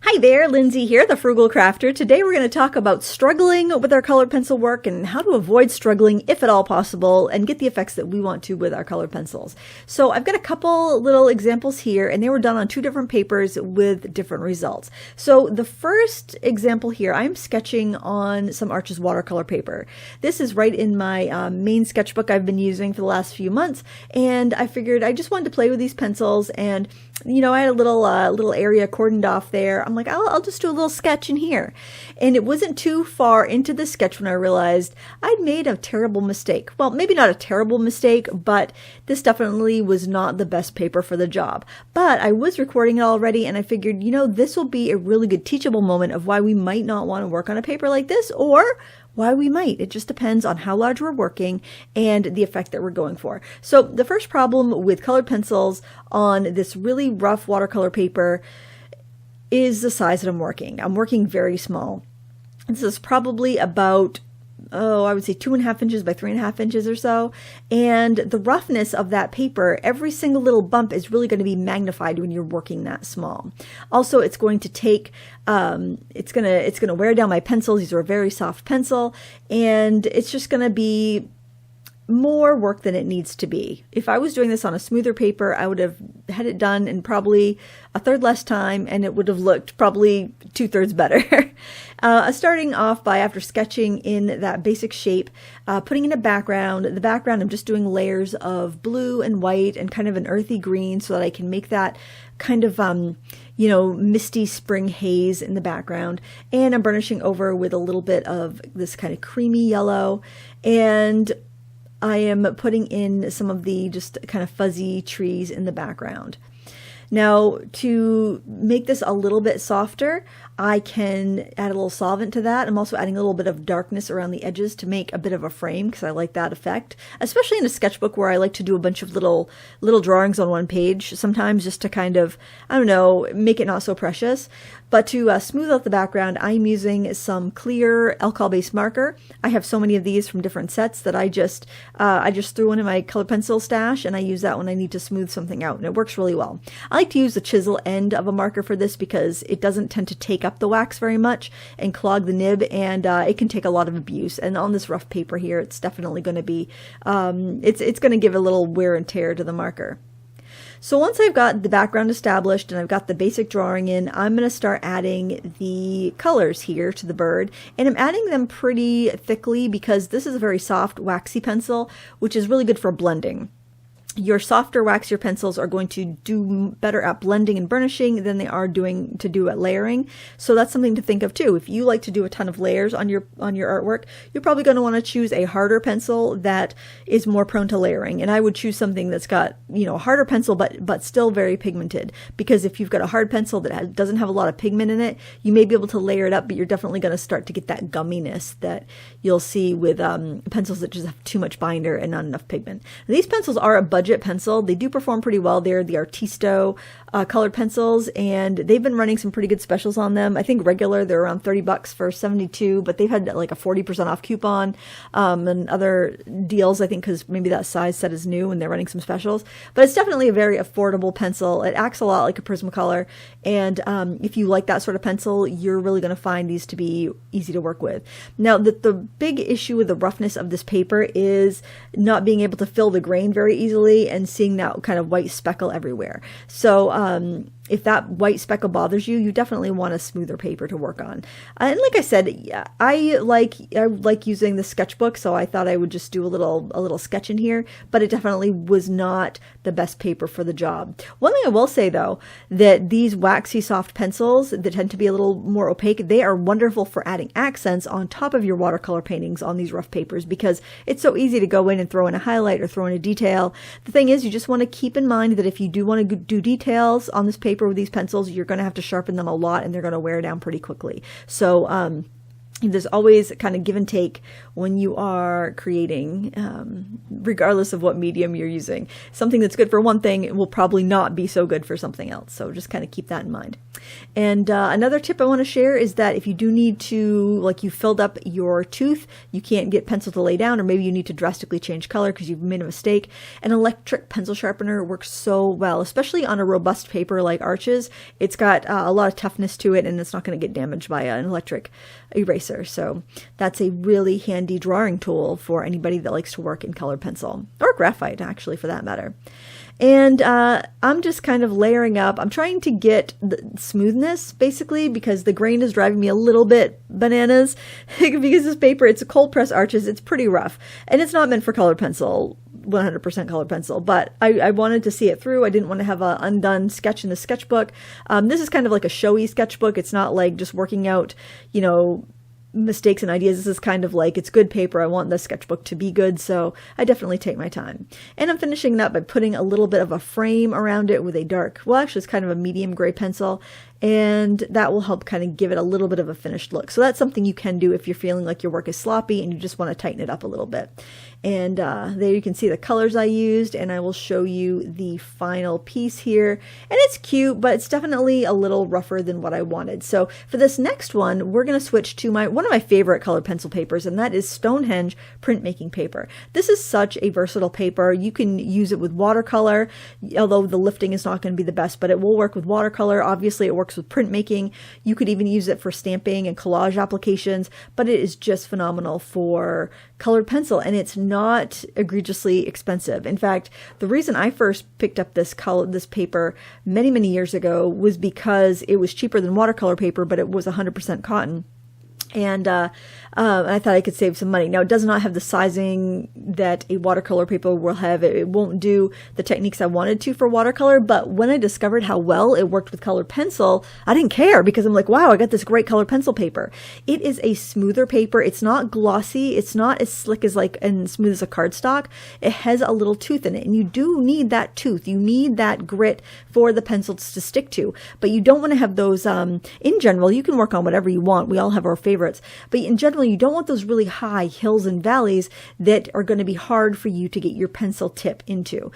Hi there, Lindsay here, the Frugal Crafter. Today we're going to talk about struggling with our colored pencil work and how to avoid struggling, if at all possible, and get the effects that we want to with our colored pencils. So I've got a couple little examples here, and they were done on two different papers with different results. So the first example here, I'm sketching on some Arches watercolor paper. This is right in my main sketchbook I've been using for the last few months, and I figured I just wanted to play with these pencils, and I had a little area cordoned off there. I'm like, I'll just do a little sketch in here. And it wasn't too far into the sketch when I realized I'd made a terrible mistake. Well, maybe not a terrible mistake, but this definitely was not the best paper for the job. But I was recording it already, and I figured, this will be a really good teachable moment of why we might not want to work on a paper like this, or why we might. It just depends on how large we're working and the effect that we're going for. So the first problem with colored pencils on this really rough watercolor paper is the size that I'm working. I'm working very small. This is probably about, I would say 2.5 inches by 3.5 inches or so. And the roughness of that paper, every single little bump is really going to be magnified when you're working that small. Also, it's going to take, it's going to wear down my pencils. These are a very soft pencil, and it's just going to be more work than it needs to be. If I was doing this on a smoother paper, I would have had it done in probably a third less time, and it would have looked probably 2/3 better. Starting off by, after sketching in that basic shape, putting in a background. The background, I'm just doing layers of blue and white and kind of an earthy green so that I can make that kind of misty spring haze in the background. And I'm burnishing over with a little bit of this kind of creamy yellow, and I am putting in some of the just kind of fuzzy trees in the background. Now, to make this a little bit softer, I can add a little solvent to that. I'm also adding a little bit of darkness around the edges to make a bit of a frame, because I like that effect, especially in a sketchbook where I like to do a bunch of little drawings on one page sometimes, just to kind of, make it not so precious. But to smooth out the background, I'm using some clear alcohol-based marker. I have so many of these from different sets that I just threw one in my colored pencil stash, and I use that when I need to smooth something out, and it works really well. I like to use the chisel end of a marker for this because it doesn't tend to take up the wax very much and clog the nib, and it can take a lot of abuse. And on this rough paper here, it's definitely going to be, it's going to give a little wear and tear to the marker. So once I've got the background established and I've got the basic drawing in, I'm going to start adding the colors here to the bird. And I'm adding them pretty thickly because this is a very soft, waxy pencil, which is really good for blending. Your softer, waxier pencils are going to do better at blending and burnishing than they are doing at layering. So that's something to think of too. If you like to do a ton of layers on your artwork, you're probably going to want to choose a harder pencil that is more prone to layering. And I would choose something that's got, a harder pencil, but still very pigmented. Because if you've got a hard pencil that doesn't have a lot of pigment in it, you may be able to layer it up, but you're definitely going to start to get that gumminess that you'll see with pencils that just have too much binder and not enough pigment. These pencils are a budget pencil. They do perform pretty well. They're the Artisto colored pencils, and they've been running some pretty good specials on them. I think regular, they're around $30 for 72, but they've had like a 40% off coupon and other deals, I think, because maybe that size set is new and they're running some specials. But it's definitely a very affordable pencil. It acts a lot like a Prismacolor, and if you like that sort of pencil, you're really going to find these to be easy to work with. Now, the big issue with the roughness of this paper is not being able to fill the grain very easily and seeing that kind of white speckle everywhere. So if that white speckle bothers you, you definitely want a smoother paper to work on. And like I said, I like using the sketchbook, so I thought I would just do a little sketch in here, but it definitely was not the best paper for the job. One thing I will say though, that these waxy soft pencils that tend to be a little more opaque, they are wonderful for adding accents on top of your watercolor paintings on these rough papers, because it's so easy to go in and throw in a highlight or throw in a detail. The thing is, you just want to keep in mind that if you do want to do details on this paper with these pencils, you're going to have to sharpen them a lot, and they're going to wear down pretty quickly. So There's always kind of give and take when you are creating, regardless of what medium you're using. Something that's good for one thing will probably not be so good for something else. So just kind of keep that in mind. And another tip I want to share is that if you do need to, like you filled up your tooth, you can't get pencil to lay down, or maybe you need to drastically change color because you've made a mistake, an electric pencil sharpener works so well, especially on a robust paper like Arches. It's got a lot of toughness to it, and it's not going to get damaged by an electric eraser. So that's a really handy drawing tool for anybody that likes to work in colored pencil, or graphite actually for that matter. And I'm just kind of layering up. I'm trying to get the smoothness basically because the grain is driving me a little bit bananas because this paper, it's a cold press Arches. It's pretty rough and it's not meant for colored pencil. 100% colored pencil, but I wanted to see it through. I didn't want to have an undone sketch in the sketchbook. This is kind of like a showy sketchbook. It's not like just working out, mistakes and ideas. This is kind of like, it's good paper. I want the sketchbook to be good, so I definitely take my time. And I'm finishing it up by putting a little bit of a frame around it with a dark, well, actually it's kind of a medium gray pencil, and that will help kind of give it a little bit of a finished look. So that's something you can do if you're feeling like your work is sloppy and you just want to tighten it up a little bit. And there you can see the colors I used, and I will show you the final piece here. And it's cute, but it's definitely a little rougher than what I wanted. So for this next one, we're going to switch to one of my favorite colored pencil papers, and that is Stonehenge printmaking paper. This is such a versatile paper. You can use it with watercolor, although the lifting is not going to be the best, but it will work with watercolor. Obviously, it works with printmaking. You could even use it for stamping and collage applications, but it is just phenomenal for colored pencil, and it's not egregiously expensive. In fact, the reason I first picked up this paper many years ago was because it was cheaper than watercolor paper, but it was 100% cotton. And I thought I could save some money. Now, it does not have the sizing that a watercolor paper will have. It won't do the techniques I wanted to for watercolor, but when I discovered how well it worked with colored pencil, I didn't care because I'm like, wow, I got this great colored pencil paper. It is a smoother paper. It's not glossy. It's not as slick as and smooth as a cardstock. It has a little tooth in it, and you do need that tooth. You need that grit for the pencils to stick to, but you don't want to have those, in general, you can work on whatever you want. We all have our favorites. But in general, you don't want those really high hills and valleys that are going to be hard for you to get your pencil tip into.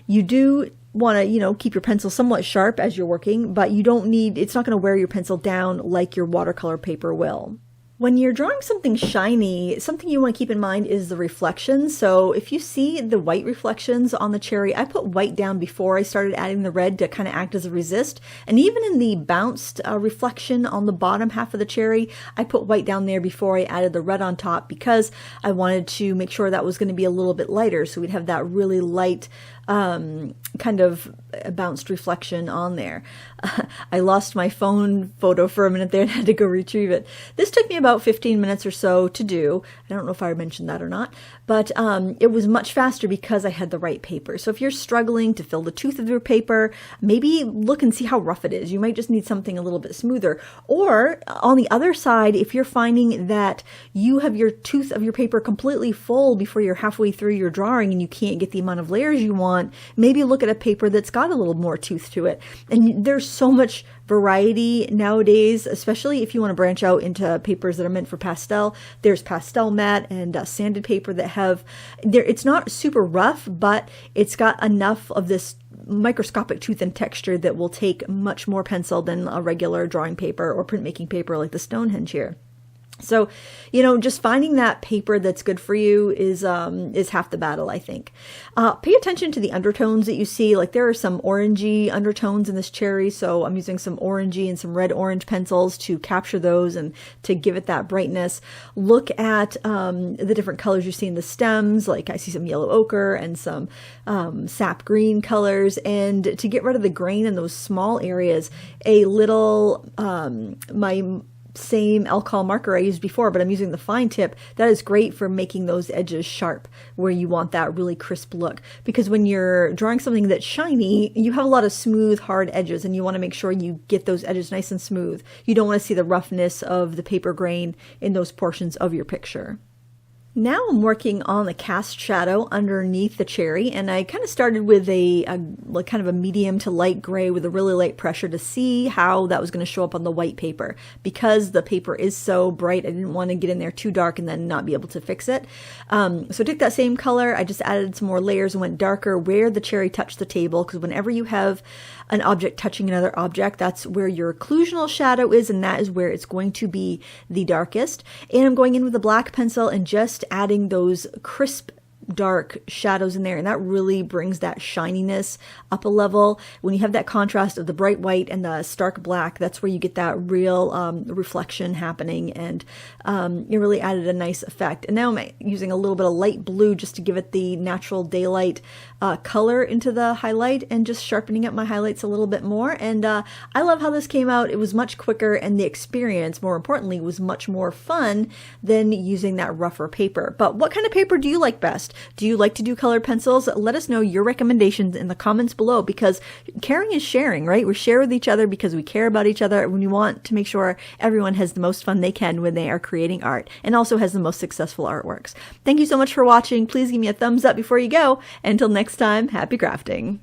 You do want to, keep your pencil somewhat sharp as you're working, but it's not going to wear your pencil down like your watercolor paper will. When you're drawing something shiny, something you want to keep in mind is the reflections. So if you see the white reflections on the cherry, I put white down before I started adding the red to kind of act as a resist. And even in the bounced reflection on the bottom half of the cherry, I put white down there before I added the red on top because I wanted to make sure that was going to be a little bit lighter. So we'd have that really light kind of bounced reflection on there. I lost my phone photo for a minute there and had to go retrieve it. This took me about 15 minutes or so to do. I don't know if I mentioned that or not, but it was much faster because I had the right paper. So if you're struggling to fill the tooth of your paper, maybe look and see how rough it is. You might just need something a little bit smoother. Or on the other side, if you're finding that you have your tooth of your paper completely full before you're halfway through your drawing and you can't get the amount of layers you want, maybe look at a paper that's got a little more tooth to it. And there's so much variety nowadays, especially if you want to branch out into papers that are meant for pastel. There's pastel matte and sanded paper that it's not super rough, but it's got enough of this microscopic tooth and texture that will take much more pencil than a regular drawing paper or printmaking paper like the Stonehenge here. So, just finding that paper that's good for you is half the battle, I think. Pay attention to the undertones that you see. Like there are some orangey undertones in this cherry, so I'm using some orangey and some red-orange pencils to capture those and to give it that brightness. Look at the different colors you see in the stems. Like I see some yellow ochre and some sap green colors. And to get rid of the grain in those small areas, a little, my same alcohol marker I used before, but I'm using the fine tip. That is great for making those edges sharp where you want that really crisp look. Because when you're drawing something that's shiny, you have a lot of smooth, hard edges, and you want to make sure you get those edges nice and smooth. You don't want to see the roughness of the paper grain in those portions of your picture. Now I'm working on the cast shadow underneath the cherry, and I kind of started with a like kind of a medium to light gray with a really light pressure to see how that was going to show up on the white paper. Because the paper is so bright, I didn't want to get in there too dark and then not be able to fix it. So I took that same color, I just added some more layers and went darker where the cherry touched the table, because whenever you have an object touching another object, that's where your occlusional shadow is, and that is where it's going to be the darkest. And I'm going in with a black pencil and just adding those crisp dark shadows in there, and that really brings that shininess up a level. When you have that contrast of the bright white and the stark black, that's where you get that real reflection happening, and it really added a nice effect. And now I'm using a little bit of light blue just to give it the natural daylight color into the highlight, and just sharpening up my highlights a little bit more. And I love how this came out. It was much quicker, and the experience, more importantly, was much more fun than using that rougher paper. But what kind of paper do you like best? Do you like to do colored pencils? Let us know your recommendations in the comments below, because caring is sharing, right? We share with each other because we care about each other, and we want to make sure everyone has the most fun they can when they are creating art, and also has the most successful artworks. Thank you so much for watching. Please give me a thumbs up before you go. Until next time, happy crafting.